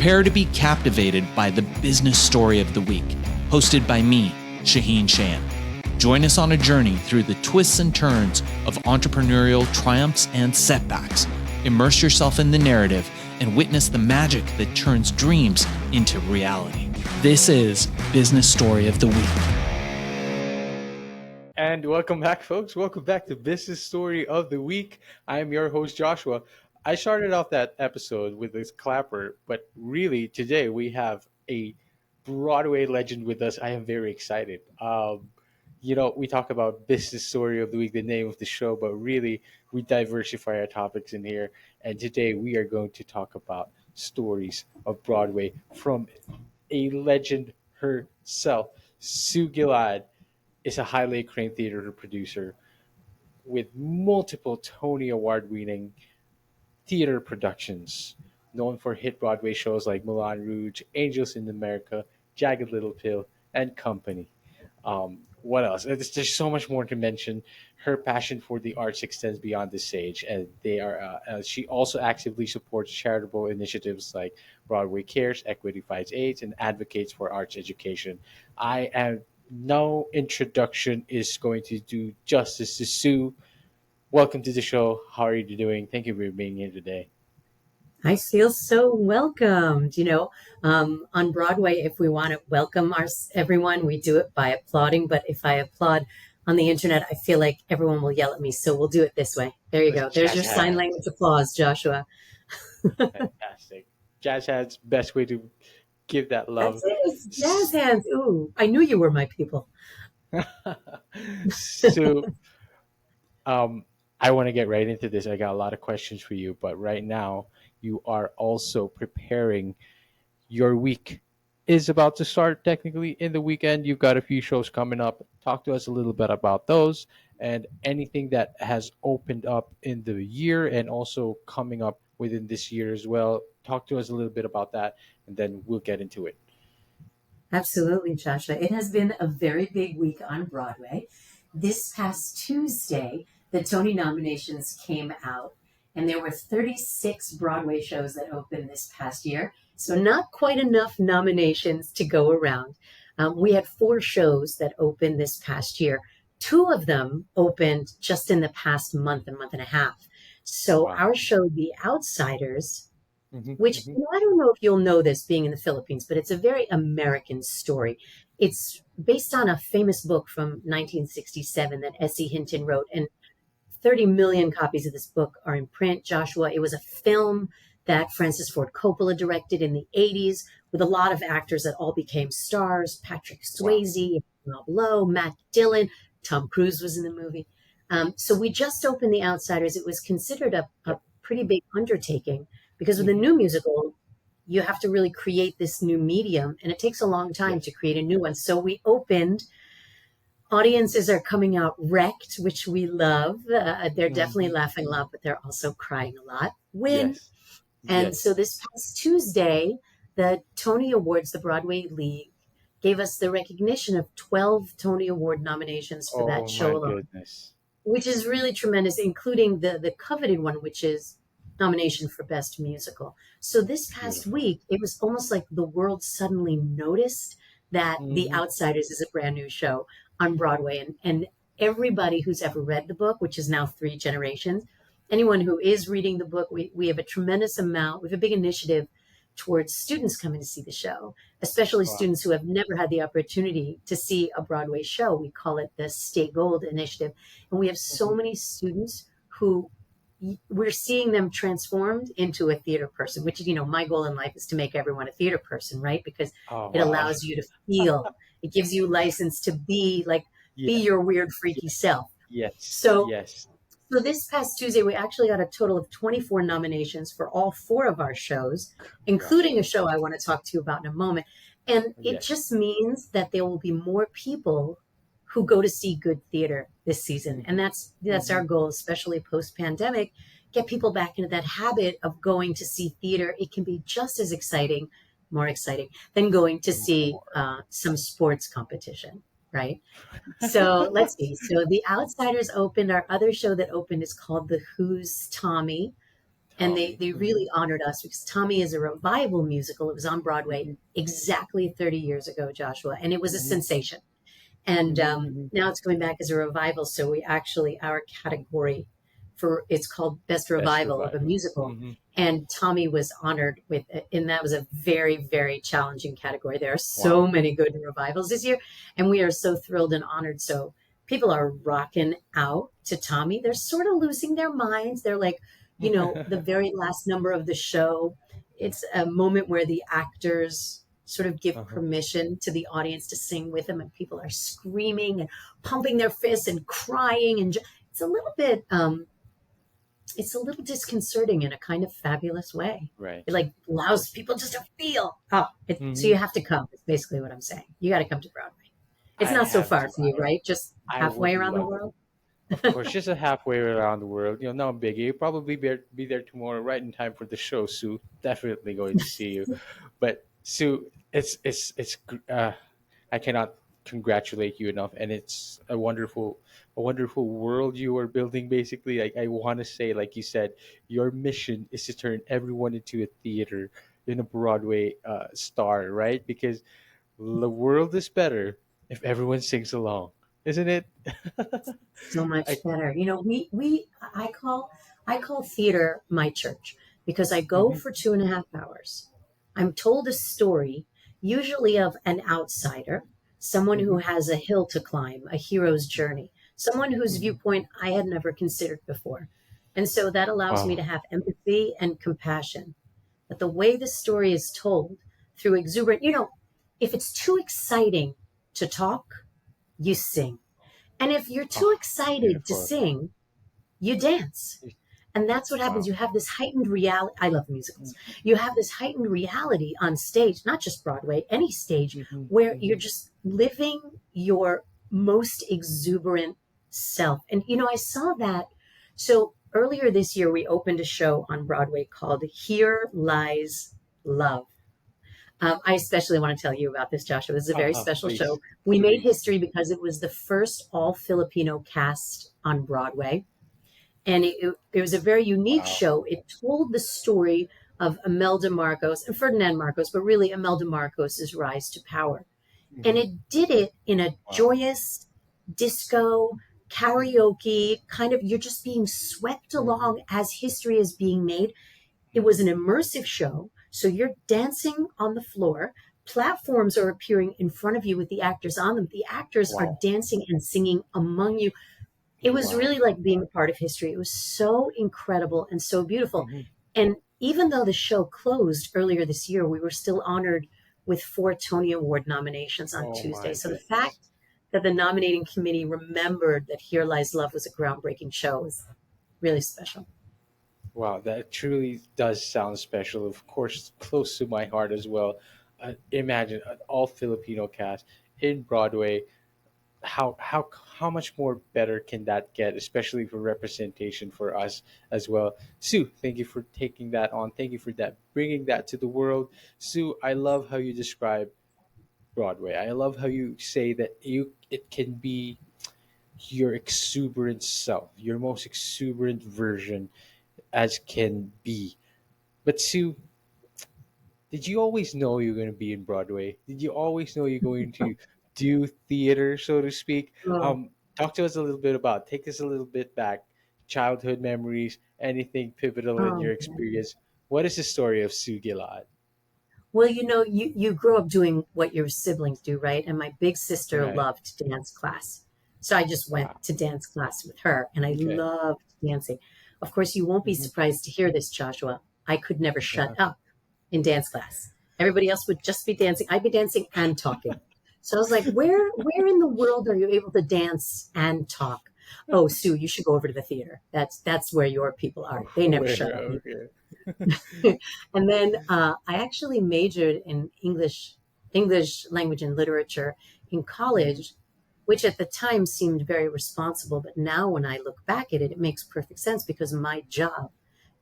Prepare to be captivated by the business story of the week, hosted by me, Shaheen Shan. Join us on a journey through the twists and turns of entrepreneurial triumphs and setbacks. Immerse yourself in the narrative and witness the magic that turns dreams into reality. This is Business Story of the Week. And welcome back, folks. Welcome back to Business Story of the Week. I am your host, Joshua. I started off that episode with this clapper, but really today we have a Broadway legend with us. I am very excited. We talk about Business Story of the Week, the name of the show, but really we diversify our topics in here. And today we are going to talk about stories of Broadway from a legend herself. Sue Gilad is a highly acclaimed theater producer with multiple Tony Award winning theater productions, known for hit Broadway shows like Moulin Rouge, Angels in America, Jagged Little Pill, and Company. What else? There's so much more to mention. Her passion for the arts extends beyond the stage, and she also actively supports charitable initiatives like Broadway Cares, Equity Fights AIDS, and advocates for arts education. I am No introduction is going to do justice to Sue. Welcome to the show. How are you doing? Thank you for being here today. I feel so welcomed. On Broadway, if we want to welcome everyone, we do it by applauding. But if I applaud on the internet, I feel like everyone will yell at me. So we'll do it this way. There you go. There's your sign language applause, Joshua. Fantastic. Jazz hands, best way to give that love. That's it. Jazz hands. Ooh, I knew you were my people. So, I want to get right into this. I got a lot of questions for you, but right now you are also preparing. Your week is about to start technically in the weekend. You've got a few shows coming up. Talk to us a little bit about those and anything that has opened up in the year and also coming up within this year as well. Talk to us a little bit about that, and then we'll get into it. Absolutely, Joshua. It has been a very big week on Broadway. This past Tuesday, the Tony nominations came out, and there were 36 Broadway shows that opened this past year. So not quite enough nominations to go around. We had 4 shows that opened this past year. 2 of them opened just in the past month and a half. So Wow. our show, The Outsiders, which I don't know if you'll know this being in the Philippines, but it's a very American story. It's based on a famous book from 1967 that S.E. Hinton wrote, and 30 million copies of this book are in print, Joshua. It was a film that Francis Ford Coppola directed in the 80s with a lot of actors that all became stars. Patrick Swayze, Rob Lowe, Matt Dillon, Tom Cruise was in the movie. So we just opened The Outsiders. It was considered a pretty big undertaking because with a new musical, you have to really create this new medium, and it takes a long time to create a new one. So we opened. Audiences are coming out wrecked, which we love. They're definitely laughing a lot, but they're also crying a lot. So this past Tuesday, the Tony Awards, the Broadway League, gave us the recognition of 12 Tony Award nominations for that show alone, which is really tremendous, including the coveted one, which is nomination for Best Musical. So this past week, it was almost like the world suddenly noticed that The Outsiders is a brand new show on Broadway. And everybody who's ever read the book, which is now 3 generations, anyone who is reading the book, we have a tremendous amount. We have a big initiative towards students coming to see the show, especially students who have never had the opportunity to see a Broadway show. We call it the Stay Gold Initiative. And we have so many students who we're seeing them transformed into a theater person, which is, my goal in life is to make everyone a theater person, right? Because it allows you to feel, it gives you license to be your weird, freaky self. So this past Tuesday, we actually got a total of 24 nominations for all 4 of our shows, including a show I want to talk to you about in a moment. And it just means that there will be more people who go to see good theater this season. And that's our goal, especially post-pandemic, get people back into that habit of going to see theater. It can be just as exciting, more exciting than going to see some sports competition, right? So let's see. So The Outsiders opened. Our other show that opened is called The Who's Tommy. And Oh. they really honored us because Tommy is a revival musical. It was on Broadway exactly 30 years ago, Joshua, and it was a sensation. And now it's coming back as a revival. So we actually, our category for it's called Best Best Revival of a revival. Musical. And Tommy was honored with it, and that was a very, very challenging category. There are so Wow. many good revivals this year, and we are so thrilled and honored. So people are rocking out to Tommy. They're sort of losing their minds. They're like, the very last number of the show, it's a moment where the actors sort of give Uh-huh. permission to the audience to sing with them, and people are screaming and pumping their fists and crying, and it's a little bit it's a little disconcerting in a kind of fabulous way. Right. It like Of allows course. people just to feel. So Hmm. you have to come. Is basically what I'm saying. You got to come to Broadway. It's I not so have far to. for you, right? Just I halfway would around the love. world. Of course, just a halfway around the world. No biggie. You'll probably be there tomorrow, right in time for the show, Sue. Definitely going to see you. But Sue, I cannot congratulate you enough, and it's a wonderful world you are building. Basically, I want to say, like you said, your mission is to turn everyone into a theater, in a Broadway star, right? Because the world is better if everyone sings along, isn't it? So I. much better. We I call theater my church because I go Mhm, for 2.5 hours. I'm told a story, usually of an outsider, someone who mhm. has a hill to climb, a hero's journey, someone whose Mhm. viewpoint I had never considered before. And so that allows me to Wow. have empathy and compassion. But the way the story is told through exuberant, if it's too exciting to talk, you sing. And if you're too Oh, excited to beautiful. sing, you dance. And that's what happens. Wow. You have this heightened reality. I love musicals. Mhm, You have this heightened reality on stage, not just Broadway, any stage, mhm, where you're mhm. just living your most exuberant self. And, I saw that. So earlier this year, we opened a show on Broadway called Here Lies Love. I especially want to tell you about this, Joshua. This is a very special show. Please, We made please. history because it was the first all Filipino cast on Broadway. And it was a very unique Wow. show. It told the story of Imelda Marcos and Ferdinand Marcos, but really Imelda Marcos's rise to power. And Mhm. it did it in a Wow. joyous disco, karaoke kind of, you're just being swept Mhm. along as history is being made. It was an immersive show. So you're dancing on the floor. Platforms are appearing in front of you with the actors on them. The actors are Wow. dancing and singing among you. It was Wow. really like being a part of history. It was so incredible and so beautiful. Mhm. And even though the show closed earlier this year, we were still honored with 4 Tony Award nominations on Oh Tuesday. my So the goodness. fact that the nominating committee remembered that Here Lies Love was a groundbreaking show is really special. Wow, that truly does sound special. Of course, close to my heart as well. Imagine an all Filipino cast in Broadway. How much more better can that get, especially for representation for us as well. Sue, thank you for taking that on. Thank you for that, bringing that to the world. Sue, I love how you describe Broadway. I love how you say that it can be your exuberant self, your most exuberant version as can be. But Sue, did you always know you're going to be in Broadway? Did you always know you're going to do theater, so to speak? Oh, Talk to us a little bit about, take us a little bit back, childhood memories, anything pivotal in oh, your yeah. experience. What is the story of Sue Gilad? Well, you grow up doing what your siblings do, right? And my big sister Right. loved dance class. So I just went Wow. to dance class with her and I Okay. loved dancing. Of course, you won't be Hmm. surprised to hear this, Joshua. I could never shut Uh-huh. up in dance class. Everybody else would just be dancing. I'd be dancing and talking. So I was like, where in the world are you able to dance and talk? Oh, Sue, you should go over to the theater. That's where your people are. They never shut Where? up. Okay. And then I actually majored in English language and literature in Hmm. college, which at the time seemed very responsible. But now when I look back at it, it makes perfect sense because my job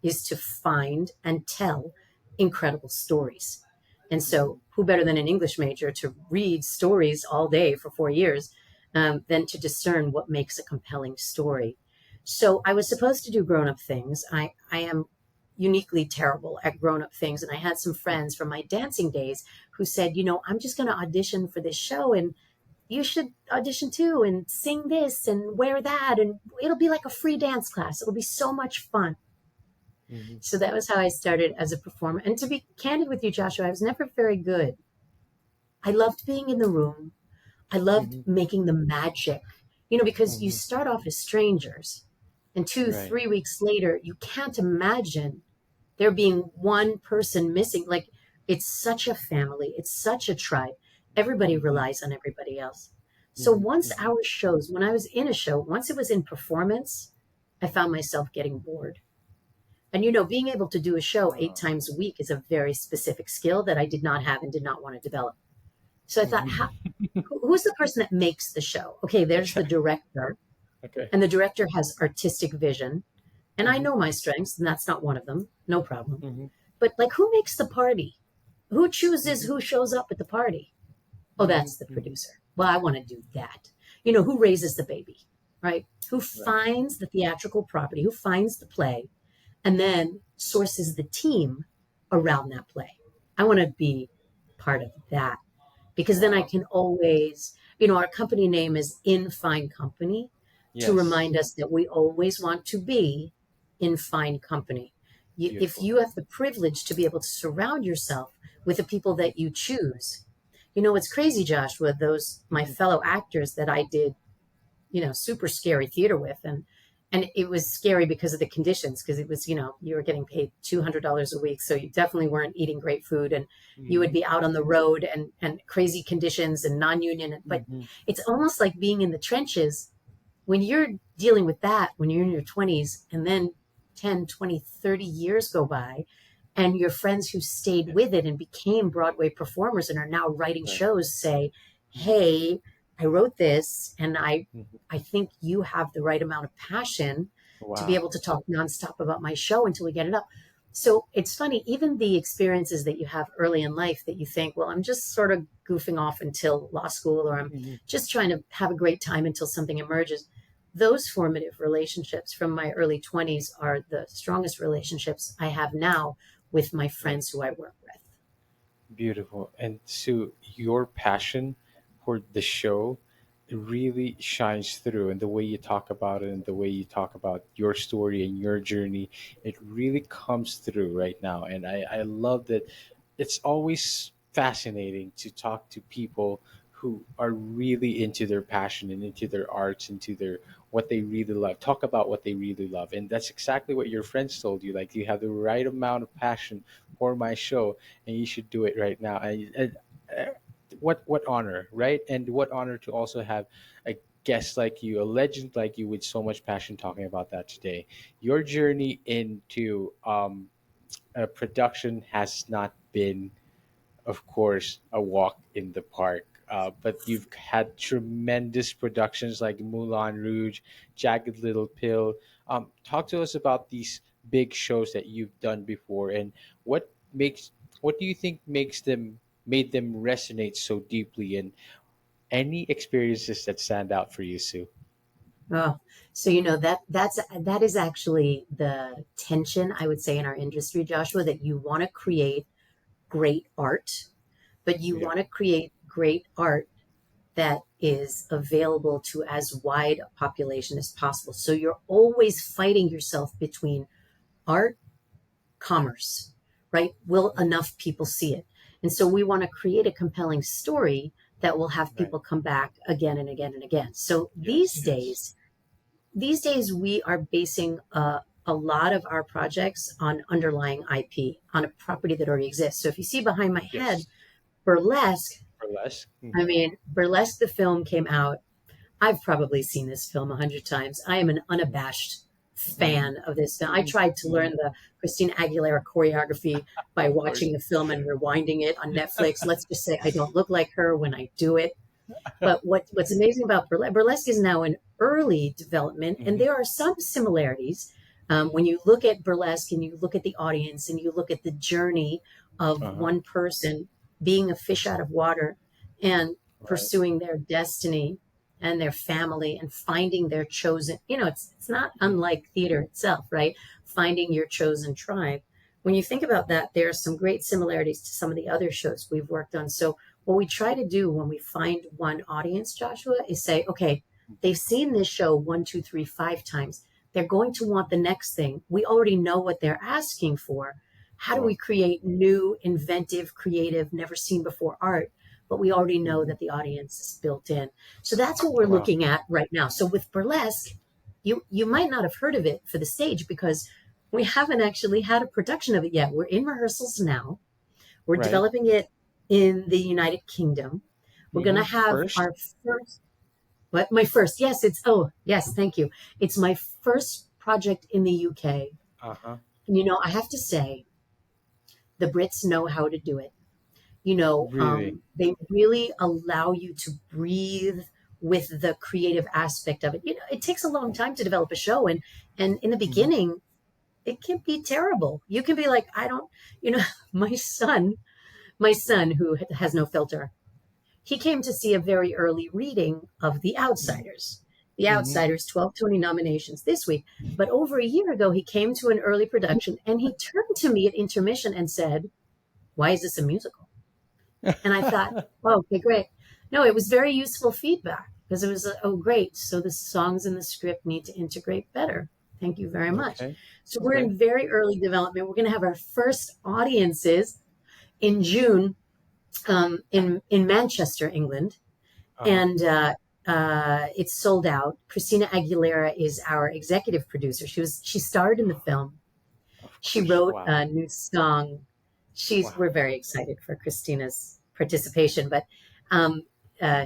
is to find and tell incredible stories. And Hmm. so, who better than an English major to read stories all day for 4 years than to discern what makes a compelling story? So, I was supposed to do grown up things. I am uniquely terrible at grown-up things. And I had some friends from my dancing days who said, I'm just going to audition for this show, and you should audition too, and sing this and wear that, and it'll be like a free dance class. It'll be so much fun. Mm-hmm. So that was how I started as a performer. And to be candid with you, Joshua, I was never very good. I loved being in the room. I loved Mm-hmm. making the magic, because you Mm-hmm. start off as strangers, and 2, Right. 3 weeks later, you can't imagine there being one person missing. Like, it's such a family, it's such a tribe. Everybody Mm-hmm. relies on everybody else. So Mm-hmm. once Mm-hmm. our shows, when I was in a show, once it was in performance, I found myself getting bored. And being able to do a show 8 times a week is a very specific skill that I did not have and did not want to develop. So I thought, who's the person that makes the show? Okay, there's the Okay. director, Okay. and the director has artistic vision. And I Mm-hmm. know my strengths, and that's not one of them. No problem. Mm-hmm. But like, who makes the party? Who chooses Mm-hmm. who shows up at the party? Oh, Mm-hmm. that's the Mm-hmm. producer. Well, I want to do that. Who raises the baby, right? Who Right. finds the theatrical property? Who finds the play? And then sources the team around that play. I want to be part of that, because then I Wow. can always, our company name is In Fine Company, to Yes. remind us that we always want to be in fine company. If Beautiful. you have the privilege to be able to surround yourself with the people that you choose, it's crazy, Joshua, those my Mm-hmm. fellow actors that I did, super scary theater with, and it was scary because of the conditions, because it was, you were getting paid $200 a week, so you definitely weren't eating great food, and you would Mm-hmm. be out on the road, and crazy conditions and non-union. But Mm-hmm. it's almost like being in the trenches when you're dealing with that when you're in your 20s, and then 10, 20, 30 years go by, and your friends who stayed Yeah. with it and became Broadway performers and are now writing Right. shows say, Mm-hmm. hey, I wrote this, and I Mm-hmm. think you have the right amount of passion to be able Wow. to talk nonstop about my show until we get it up. So it's funny, even the experiences that you have early in life that you think, well, I'm just sort of goofing off until law school, or I'm Mm-hmm. just trying to have a great time until something emerges. Those formative relationships from my early 20s are the strongest relationships I have now with my Right. friends who I work with. Beautiful. And Sue, your passion for the show really shines through in the way you talk about it and the way you talk about your story and your journey. It really comes through right now. And I love that. It's always fascinating to talk to people who are really into their passion and into their arts, into their what they really love. Talk about what they really love. And that's exactly what your friends told you. Like, you have the right amount of passion for my show, and you should do it right now. And what honor, right? And what honor to also have a guest like you, a legend like you, with so much passion talking about that today. Your journey into production has not been, of course, a walk in the park. But you've had tremendous productions like Moulin Rouge, Jagged Little Pill. Talk to us about these big shows that you've done before, and what makes what do you think made them resonate so deeply, and any experiences that stand out for you, Sue? Oh, so that is actually the tension, I would say, in our industry, Joshua, that you want to create great art, but you Yeah. want to create great art that is available to as wide a population as possible. So you're always fighting yourself between art, commerce, right? Will enough people see it? And so we want to create a compelling story that will have Right. people come back again and again and again. So Yes. Yes. these days we are basing a lot of our projects on underlying IP, on a property that already exists. So if you see behind my head, Yes. Burlesque, Burlesque. I Mm-hmm. mean, Burlesque, the film came out. I've probably seen this film 100 times. I am an unabashed Mm-hmm. fan of this film. I tried to learn the Christina Aguilera choreography by Of course. watching the film and rewinding it on Netflix. Let's just say I don't look like her when I do it. But what's amazing about Burlesque is now in early development, and Mm-hmm. there are some similarities. When you look at Burlesque and you look at the audience and you look at the journey of Uh-huh. one person being a fish out of water and Right. pursuing their destiny and their family and finding their chosen, it's not Mm-hmm. unlike theater itself, right? Finding your chosen tribe. when you think about that, there are some great similarities to some of the other shows we've worked on. So what we try to do when we find one audience, Joshua, is say, okay, they've seen this show 1, 2, 3, 5 times. They're going to want the next thing. We already know what they're asking for. How do Wow. we create new, inventive, creative, never seen before art? But we already know that the audience is built in. So that's what we're Wow. looking at right now. So with Burlesque, you might not have heard of it for the stage because we haven't actually had a production of it yet. We're in rehearsals now. We're Right. developing it in the United Kingdom. We're going to have First? our first, what? My first, yes, yes, thank you. It's my first project in the UK. Uh-huh. And, I have to say, the Brits know how to do it. Really? They really allow you to breathe with the creative aspect of it. It takes a long time to develop a show. And in the beginning, it can be terrible. You can be like, I don't, my son who has no filter, he came to see a very early reading of The Outsiders. The Outsiders, 12 Tony nominations this week. But over a year ago, he came to an early production and he turned to me at intermission and said, why is this a musical? And I thought, oh, okay, great. No, it was very useful feedback because it was, oh, great. So the songs in the script need to integrate better. Thank you very much. Okay. So we're in very early development. We're going to have our first audiences in June in Manchester, England. And it's sold out. Christina Aguilera is our executive producer. She starred in the film. She wrote a new song. We're very excited for Christina's participation, but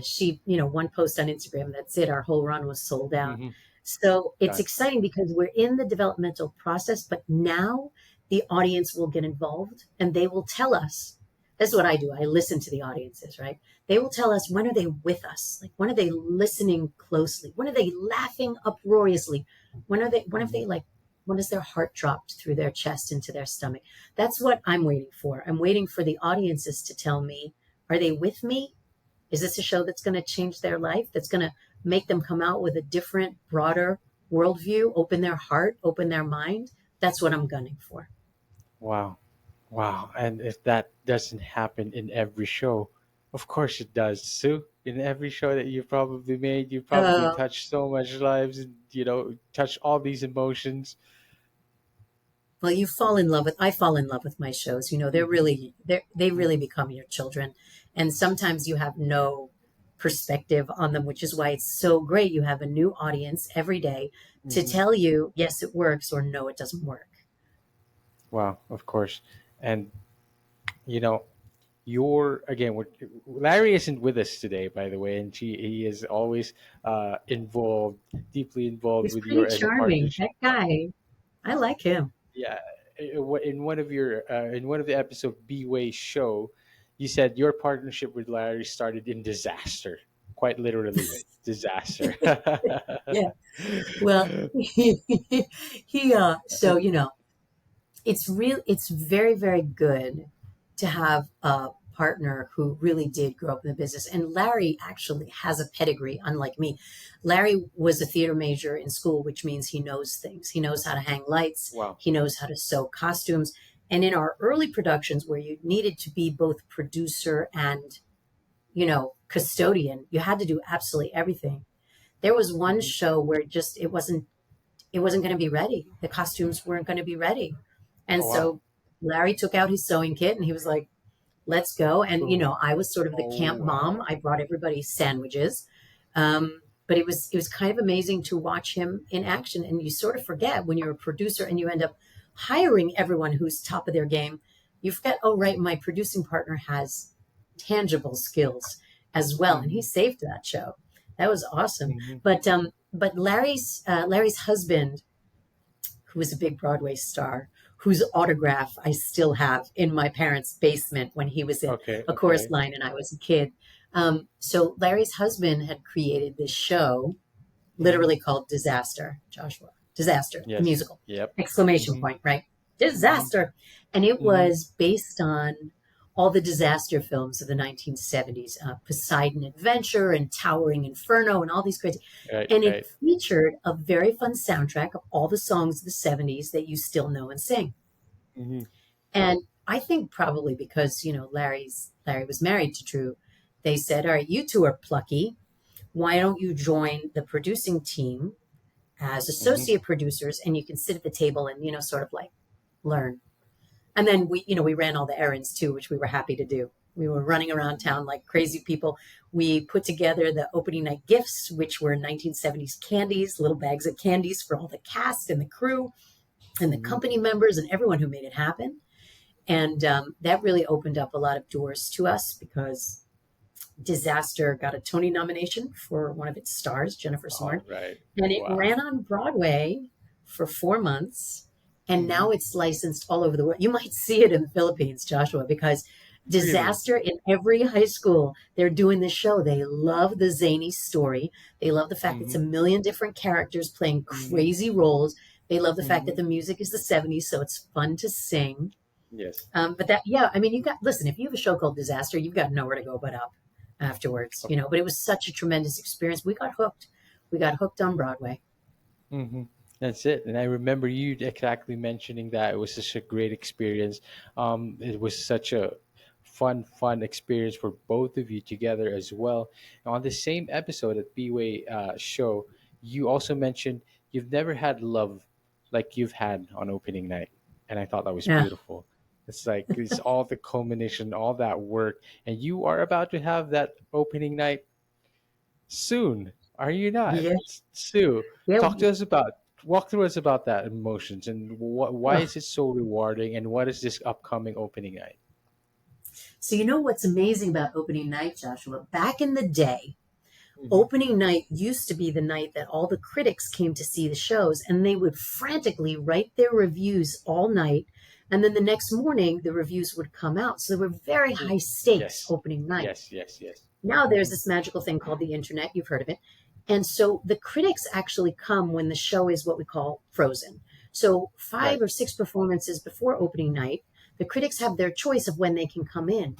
she, one post on Instagram, that's it. Our whole run was sold out. So it's exciting because we're in the developmental process, but now the audience will get involved and they will tell us. That's what I do. I listen to the audiences, right? They will tell us, when are they with us? Like, when are they listening closely? When are they laughing uproariously? When has their heart dropped through their chest into their stomach? That's what I'm waiting for. I'm waiting for the audiences to tell me, are they with me? Is this a show that's going to change their life? That's going to make them come out with a different, broader worldview, open their heart, open their mind? That's what I'm gunning for. Wow. Wow. And if that doesn't happen in every show, of course it does, Sue. In every show that you probably made, you probably touched so much lives and, touched all these emotions. Well, I fall in love with my shows. They really become your children. And sometimes you have no perspective on them, which is why it's so great. You have a new audience every day to tell you, yes, it works, or no, it doesn't work. Wow, of course. And, Larry isn't with us today, by the way, and he is always deeply involved He's with pretty your charming. partnership. That guy, I like him. Yeah, in one of the episode B-Way show, you said your partnership with Larry started in disaster, quite literally disaster. Yeah. Well, it's very, very good to have a partner who really did grow up in the business. And Larry actually has a pedigree, unlike me. Larry was a theater major in school, which means he knows things. He knows how to hang lights. Wow. He knows how to sew costumes. And in our early productions where you needed to be both producer and, custodian, you had to do absolutely everything. There was one show where it wasn't going to be ready. The costumes weren't going to be ready. And so Larry took out his sewing kit and he was like, let's go. And, I was sort of the camp mom. I brought everybody sandwiches. But it was kind of amazing to watch him in action. And you sort of forget when you're a producer and you end up hiring everyone who's top of their game. You forget, oh, right, my producing partner has tangible skills as well. And he saved that show. That was awesome. But Larry's husband, who was a big Broadway star, whose autograph I still have in my parents' basement when he was in a chorus line and I was a kid. So Larry's husband had created this show, literally called Disaster, Joshua. Disaster, the musical. Yep. Exclamation point, right? Disaster. And it was based on all the disaster films of the 1970s, Poseidon Adventure and Towering Inferno and all these crazy. It featured a very fun soundtrack of all the songs of the 70s that you still know and sing. And I think probably because, Larry was married to Drew, they said, all right, you two are plucky. Why don't you join the producing team as Hmm. associate producers, and you can sit at the table and, sort of like learn. And then we ran all the errands too, which we were happy to do. We were running around town like crazy people. We put together the opening night gifts, which were 1970s candies, little bags of candies for all the cast and the crew and the Hmm. company members and everyone who made it happen. And that really opened up a lot of doors to us because Disaster got a Tony nomination for one of its stars, Jennifer All Soren, right. and it Wow. ran on Broadway for 4 months. And Hmm. now it's licensed all over the world. You might see it in the Philippines, Joshua, because Really? Disaster in every high school, they're doing this show. They love the zany story. They love the fact that it's Hmm. a million different characters playing Hmm. crazy roles. They love the fact that Hmm. the music is the 70s, so it's fun to sing. Yes. But that, yeah, I mean, listen, if you have a show called Disaster, you've got nowhere to go but up afterwards, but it was such a tremendous experience. We got hooked. We got hooked on Broadway. Hmm. That's it. And I remember you exactly mentioning that it was such a great experience. It was such a fun experience for both of you together as well. And on the same episode at B-Way show, you also mentioned you've never had love like you've had on opening night. And I thought that was Yeah. beautiful. It's like it's all the culmination, all that work, and you are about to have that opening night soon, are you not? Yeah. Sue, Yeah. talk to us about, walk through us about that emotions and why Ugh. is it so rewarding and what is this upcoming opening night? So, what's amazing about opening night, Joshua? Back in the day, Hmm. opening night used to be the night that all the critics came to see the shows, and they would frantically write their reviews all night. And then the next morning, the reviews would come out. So, there were very high stakes Yes, opening night. yes. Now there's Hmm. this magical thing called the internet. You've heard of it. And so the critics actually come when the show is what we call frozen. So five Right. or six performances before opening night, the critics have their choice of when they can come in.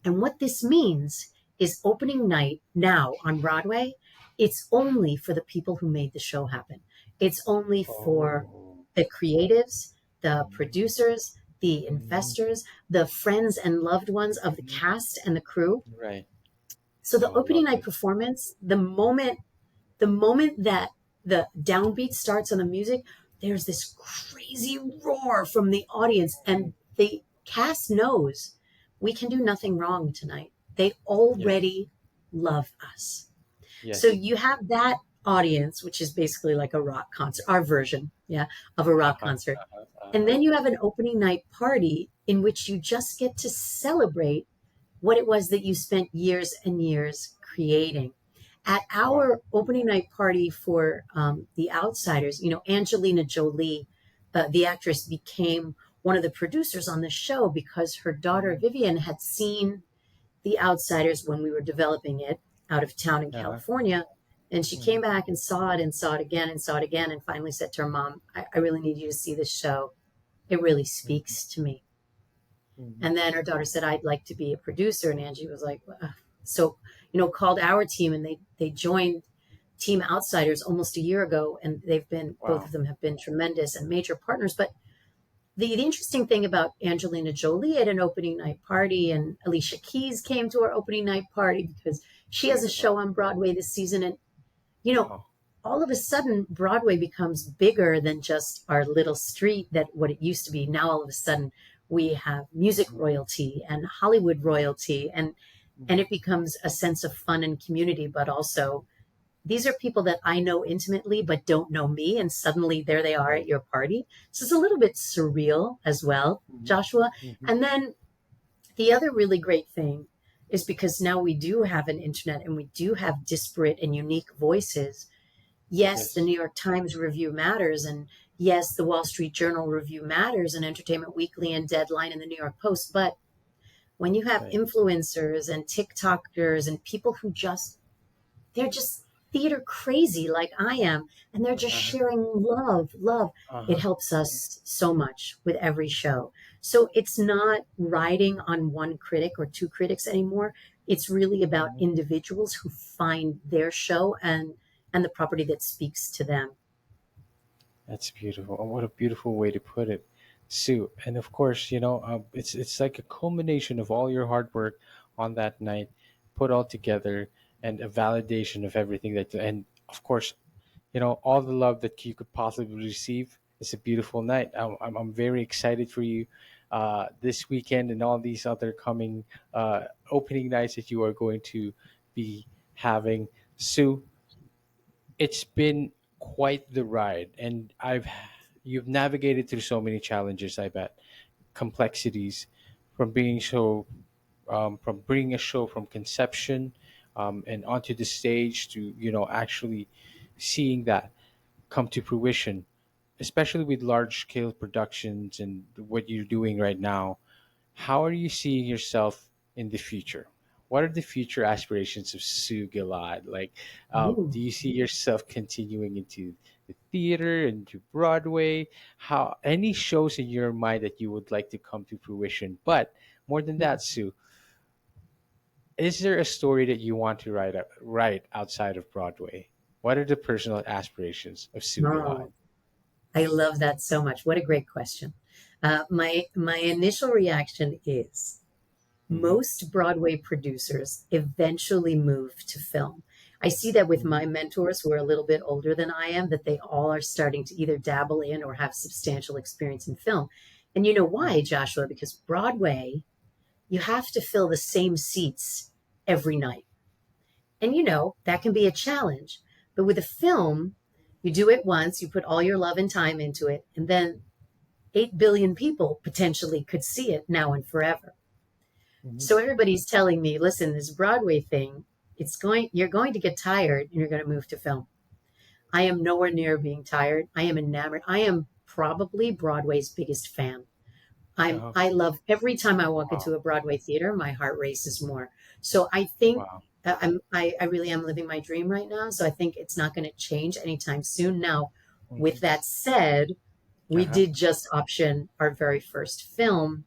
And what this means is opening night now on Broadway, it's only for the people who made the show happen. It's only for Oh. the creatives, the producers, the Hmm. investors, the friends and loved ones of the cast and the crew. Right. So the Oh, opening night lovely. performance, the moment that the downbeat starts on the music, there's this crazy roar from the audience, and the cast knows we can do nothing wrong tonight. They Yes, already love us. So yes. you have that audience, which is basically like a rock concert, our version, yeah, of a rock Uh-huh, concert. uh-huh, And uh-huh. then you have an opening night party in which you just get to celebrate what it was that you spent years and years creating. At Wow. our opening night party for The Outsiders, Angelina Jolie, the actress, became one of the producers on the show because her daughter Hmm. Vivian had seen The Outsiders when we were developing it out of town in Uh-huh. California. And she Hmm. came back and saw it and saw it again and saw it again and finally said to her mom, I really need you to see this show. It really Hmm. speaks to me. Hmm. And then her daughter said, I'd like to be a producer. And Angie was like, "Ugh." So, called our team, and they joined Team Outsiders almost a year ago. And both Wow. of them have been tremendous and major partners. But the interesting thing about Angelina Jolie at an opening night party, and Alicia Keys came to our opening night party because she has a Beautiful. show on Broadway this season. And, you know, Oh. all of a sudden Broadway becomes bigger than just our little street, that what it used to be. Now all of a sudden we have music Mhm. royalty and Hollywood royalty, and Mhm. it becomes a sense of fun and community. But also, these are people that I know intimately but don't know me, and suddenly there they are at Right. your party. So it's a little bit surreal as well, Mhm. Joshua. Mhm. And then the other really great thing is because now we do have an internet and we do have disparate and unique voices. Yes, the Yes. New York Times review matters, and yes, the Wall Street Journal review matters, and Entertainment Weekly and Deadline and the New York Post. But when you have Right. influencers and TikTokers and people who they're just theater crazy like I am, and they're just Uh-huh. sharing love, it Uh-huh. helps us so much with every show. So it's not riding on one critic or two critics anymore. It's really about Mhm. individuals who find their show and the property that speaks to them. That's beautiful. Oh, what a beautiful way to put it. Sue, and of course, it's like a culmination of all your hard work on that night, put all together, and a validation of everything and of course, all the love that you could possibly receive. It's a beautiful night. I'm very excited for you this weekend and all these other coming opening nights that you are going to be having. Sue, it's been quite the ride, and you've navigated through so many challenges. I bet complexities from being so from bringing a show from conception and onto the stage to actually seeing that come to fruition, especially with large scale productions and what you're doing right now. How are you seeing yourself in the future? What are the future aspirations of Sue Gilad? Like, Ooh. do you see yourself continuing into the theater, into Broadway? How any shows in your mind that you would like to come to fruition? But more than that, Sue, is there a story that you want to write outside of Broadway? What are the personal aspirations of Sue Gilad? Oh, I love that so much. What a great question. My initial reaction is Mm-hmm, most Broadway producers eventually move to film. I see that with mm-hmm, my mentors who are a little bit older than I am, that they all are starting to either dabble in or have substantial experience in film. And you know why, mm-hmm. Joshua? Because Broadway, you have to fill the same seats every night. And that can be a challenge. But with a film, you do it once, you put all your love and time into it, and then 8 billion people potentially could see it now and forever. Mm-hmm. So everybody's telling me, listen, this Broadway thing, you're going to get tired and you're going to move to film. I am nowhere near being tired. I am enamored. I am probably Broadway's biggest fan. Uh-huh. I love every time I walk Wow. into a Broadway theater, my heart races more. So I think Wow. I really am living my dream right now. So I think it's not going to change anytime soon. Now, with Mhm. that said, we Uh-huh. did just option our very first film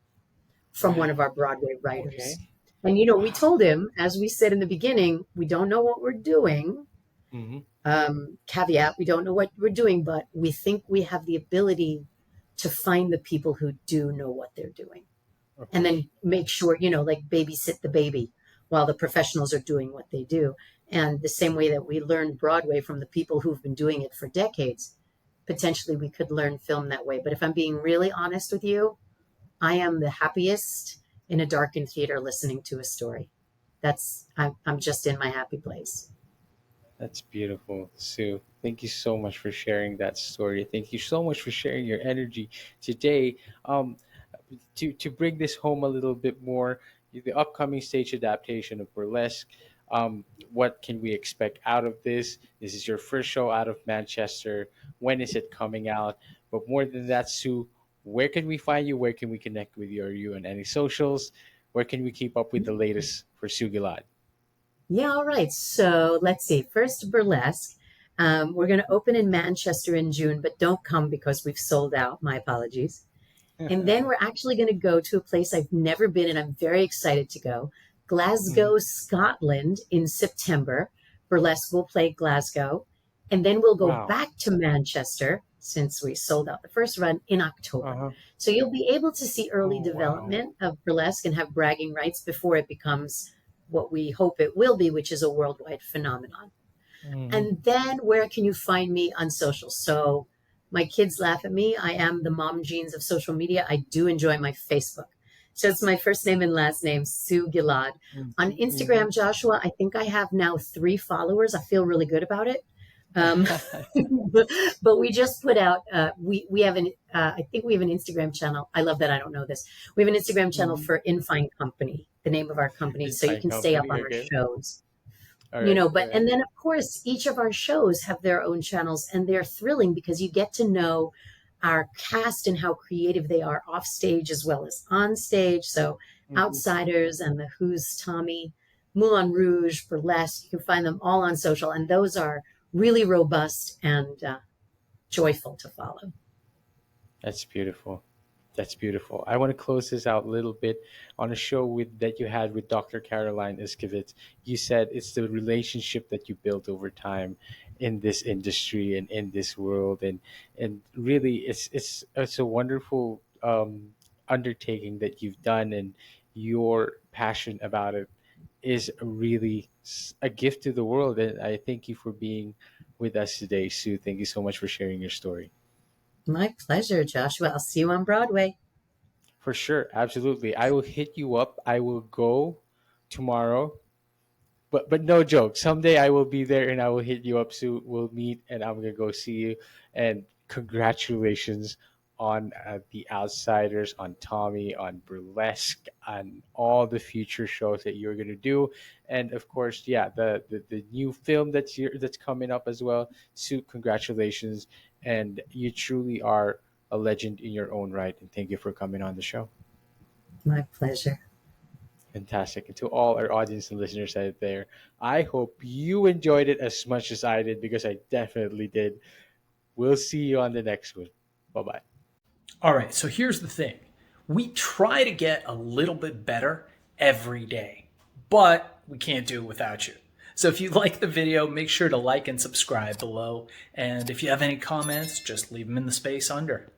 from one Right. of our Broadway Okay. writers. And, we Wow. told him, as we said in the beginning, we don't know what we're doing. Hmm. Caveat, we don't know what we're doing, but we think we have the ability to find the people who do know what they're doing Of and course. then make sure, like babysit the baby while the professionals are doing what they do. And the same way that we learned Broadway from the people who've been doing it for decades, potentially we could learn film that way. But if I'm being really honest with you, I am the happiest in a darkened theater listening to a story. I'm just in my happy place. That's beautiful, Sue. Thank you so much for sharing that story. Thank you so much for sharing your energy today. Um, to bring this home a little bit more, the upcoming stage adaptation of Burlesque. What can we expect out of this? This is your first show out of Manchester. When is it coming out? But more than that, Sue, where can we find you? Where can we connect with you? Are you on any socials? Where can we keep up with the latest for Sue Gilad? Yeah, all right. So let's see. First, Burlesque. We're going to open in Manchester in June, but don't come because we've sold out. My apologies. And then we're actually going to go to a place I've never been, and I'm very excited to go, Mhm. Glasgow, Scotland in September. Burlesque will play Glasgow. And then we'll go Wow. back to Manchester since we sold out the first run in October. Uh-huh. So you'll be able to see early Oh, wow. development of Burlesque and have bragging rights before it becomes what we hope it will be, which is a worldwide phenomenon. Hmm. And then where can you find me on social? So my kids laugh at me. I am the mom jeans of social media. I do enjoy my Facebook. So it's my first name and last name, Sue Gilad. On Hmm. Instagram, Joshua, I think I have now 3 followers. I feel really good about it. Um, but we just put out, we have I think we have an Instagram channel. I love that I don't know this. We have an Instagram channel Hmm. for Infine Company, the name of our company. In So you fine can stay up company. on our Okay. shows. All right. All But right. and then of course each of our shows have their own channels and they're thrilling because you get to know our cast and how creative they are off stage as well as on stage. So Hmm. Outsiders and the Who's Tommy, Moulin Rouge, Burlesque, you can find them all on social, and those are really robust and joyful to follow. That's beautiful. That's beautiful. I want to close this out a little bit on a show with that you had with Dr. Caroline Iskevitz. You said it's the relationship that you built over time in this industry and in this world, and really, it's a wonderful undertaking that you've done, and your passion about it is really a gift to the world. And I thank you for being with us today, Sue. Thank you so much for sharing your story. My pleasure, Joshua. I'll see you on Broadway. For sure, absolutely. I will hit you up. I will go tomorrow. But no joke. Someday I will be there and I will hit you up. So we'll meet and I'm gonna go see you. And congratulations on the Outsiders, on Tommy, on Burlesque, on all the future shows that you're gonna do, and of course, yeah, the new film that's coming up as well. So congratulations, and you truly are a legend in your own right. And thank you for coming on the show. My pleasure. Fantastic. And to all our audience and listeners out there, I hope you enjoyed it as much as I did, because I definitely did. We'll see you on the next one. Bye bye. All right, so here's the thing. We try to get a little bit better every day, but we can't do it without you. So if you like the video, make sure to like and subscribe below. And if you have any comments, just leave them in the space under.